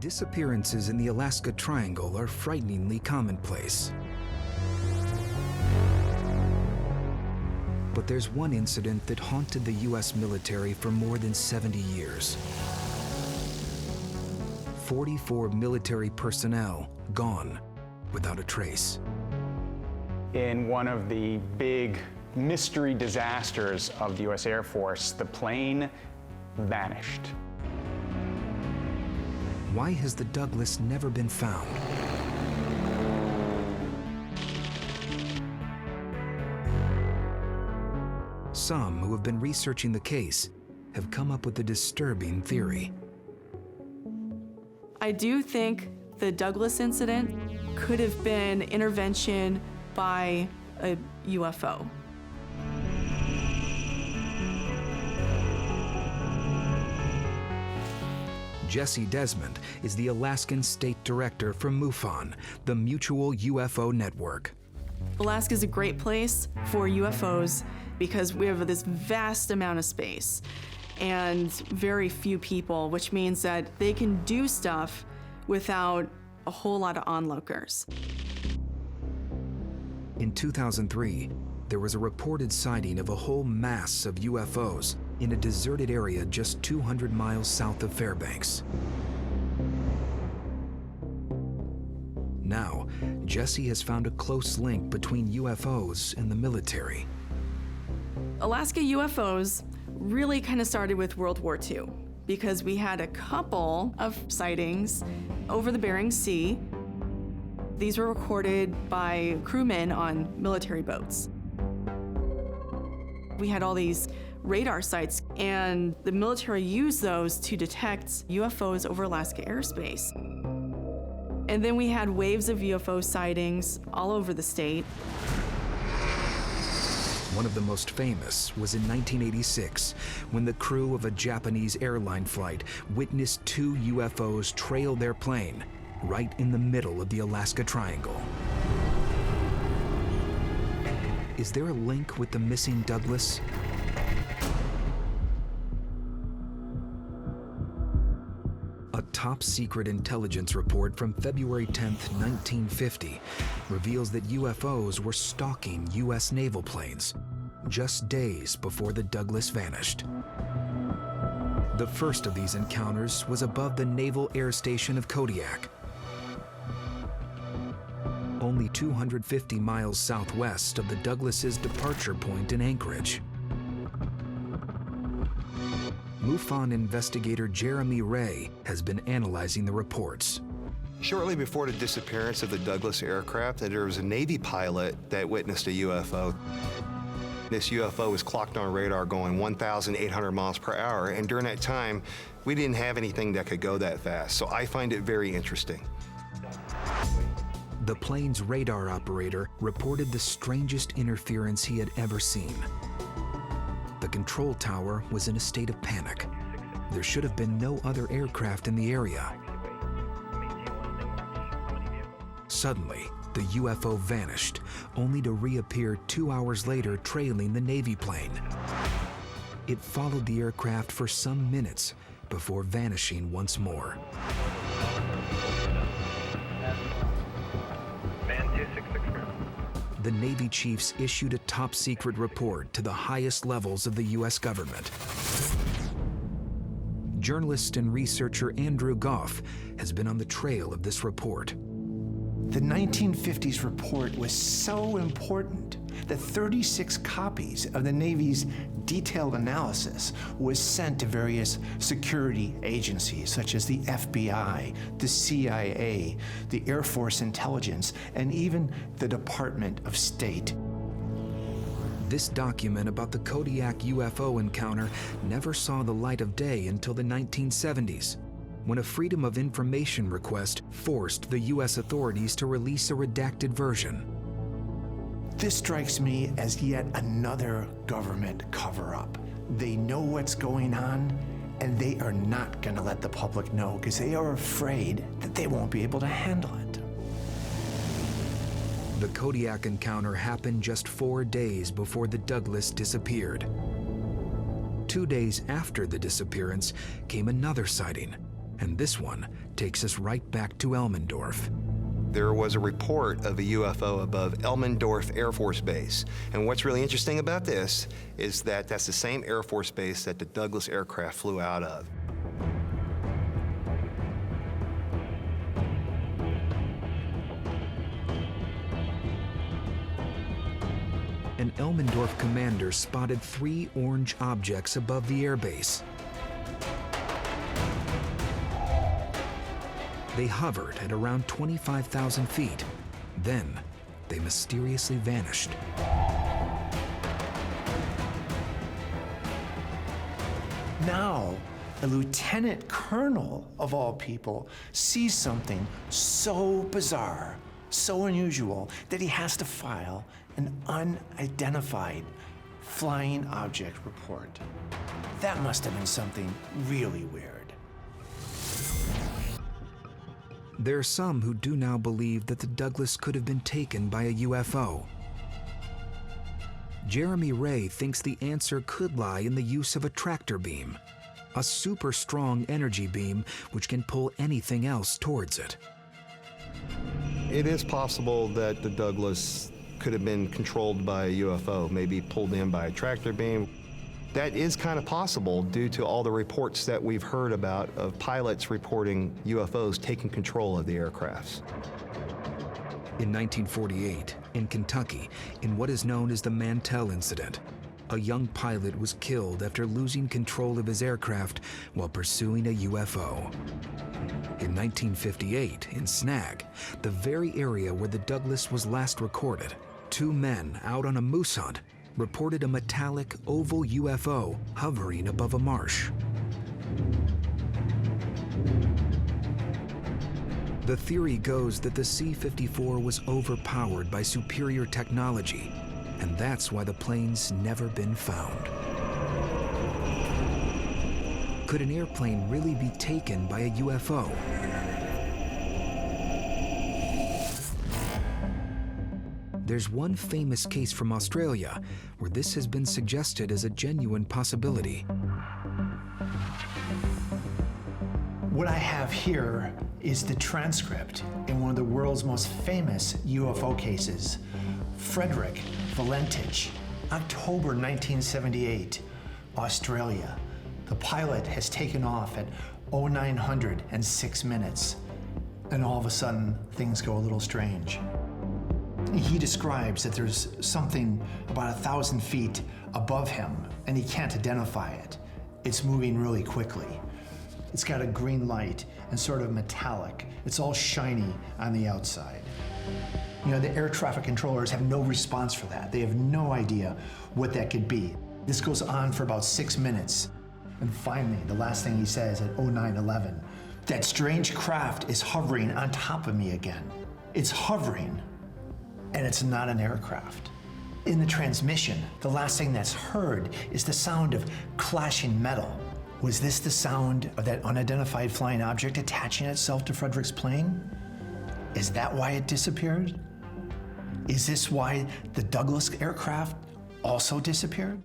Disappearances in the Alaska Triangle are frighteningly commonplace. But there's one incident that haunted the U.S. military for more than 70 years. 44 military personnel gone without a trace. In one of the big mystery disasters of the U.S. Air Force, the plane vanished. Why has the Douglas never been found? Some who have been researching the case have come up with a disturbing theory. I do think the Douglas incident could have been intervention by a UFO. Jesse Desmond is the Alaskan State Director for MUFON, the Mutual UFO Network. Alaska is a great place for UFOs because we have this vast amount of space and very few people, which means that they can do stuff without a whole lot of onlookers. In 2003, there was a reported sighting of a whole mass of UFOs in a deserted area just 200 miles south of Fairbanks. Now, Jesse has found a close link between UFOs and the military. Alaska UFOs really kind of started with World War II because we had a couple of sightings over the Bering Sea. These were recorded by crewmen on military boats. We had all these radar sites, and the military used those to detect UFOs over Alaska airspace. And then we had waves of UFO sightings all over the state. One of the most famous was in 1986, when the crew of a Japanese airline flight witnessed two UFOs trail their plane right in the middle of the Alaska Triangle. Is there a link with the missing Douglas? A top-secret intelligence report from February 10, 1950, reveals that UFOs were stalking U.S. naval planes just days before the Douglas vanished. The first of these encounters was above the Naval Air Station of Kodiak, only 250 miles southwest of the Douglas's departure point in Anchorage. MUFON investigator Jeremy Ray has been analyzing the reports. Shortly before the disappearance of the Douglas aircraft, there was a Navy pilot that witnessed a UFO. This UFO was clocked on radar going 1,800 miles per hour, and during that time, we didn't have anything that could go that fast, so I find it very interesting. The plane's radar operator reported the strangest interference he had ever seen. The control tower was in a state of panic. There should have been no other aircraft in the area. Suddenly, the UFO vanished, only to reappear 2 hours later trailing the Navy plane. It followed the aircraft for some minutes before vanishing once more. The Navy chiefs issued a top-secret report to the highest levels of the U.S. government. Journalist and researcher Andrew Goff has been on the trail of this report. The 1950s report was so important that 36 copies of the Navy's detailed analysis was sent to various security agencies such as the FBI, the CIA, the Air Force Intelligence, and even the Department of State. This document about the Kodiak UFO encounter never saw the light of day until the 1970s, when a Freedom of Information request forced the U.S. authorities to release a redacted version. This strikes me as yet another government cover-up. They know what's going on, and they are not going to let the public know because they are afraid that they won't be able to handle it. The Kodiak encounter happened just 4 days before the Douglas disappeared. 2 days after the disappearance came another sighting, And this one takes us right back to Elmendorf. There was a report of a UFO above Elmendorf Air Force Base. And what's really interesting about this is that that's the same Air Force Base that the Douglas aircraft flew out of. An Elmendorf commander spotted 3 orange objects above the airbase. They hovered at around 25,000 feet. Then, they mysteriously vanished. Now, a lieutenant colonel, of all people, sees something so bizarre, so unusual, that he has to file an unidentified flying object report. That must have been something really weird. There are some who do now believe that the Douglas could have been taken by a UFO. Jeremy Ray thinks the answer could lie in the use of a tractor beam, a super strong energy beam which can pull anything else towards it. It is possible that the Douglas could have been controlled by a UFO, maybe pulled in by a tractor beam. That is kind of possible due to all the reports that we've heard about of pilots reporting UFOs taking control of the aircrafts. In 1948, in Kentucky, in what is known as the Mantell incident, a young pilot was killed after losing control of his aircraft while pursuing a UFO. In 1958, in Snag, the very area where the Douglas was last recorded, 2 men out on a moose hunt reported a metallic oval UFO hovering above a marsh. The theory goes that the C-54 was overpowered by superior technology, and that's why the plane's never been found. Could an airplane really be taken by a UFO? There's one famous case from Australia where this has been suggested as a genuine possibility. What I have here is the transcript in one of the world's most famous UFO cases, Frederick Valentich, October 1978, Australia. The pilot has taken off at 0906 minutes, and all of a sudden, things go a little strange. He describes that there's something about 1,000 feet above him, and he can't identify it. It's moving really quickly. It's got a green light and sort of metallic. It's all shiny on the outside. You know, the air traffic controllers have no response for that. They have no idea what that could be. This goes on for about 6 minutes. And finally, the last thing he says at 0911, that strange craft is hovering on top of me again. It's hovering, and it's not an aircraft. In the transmission, the last thing that's heard is the sound of clashing metal. Was this the sound of that unidentified flying object attaching itself to Frederick's plane? Is that why it disappeared? Is this why the Douglas aircraft also disappeared?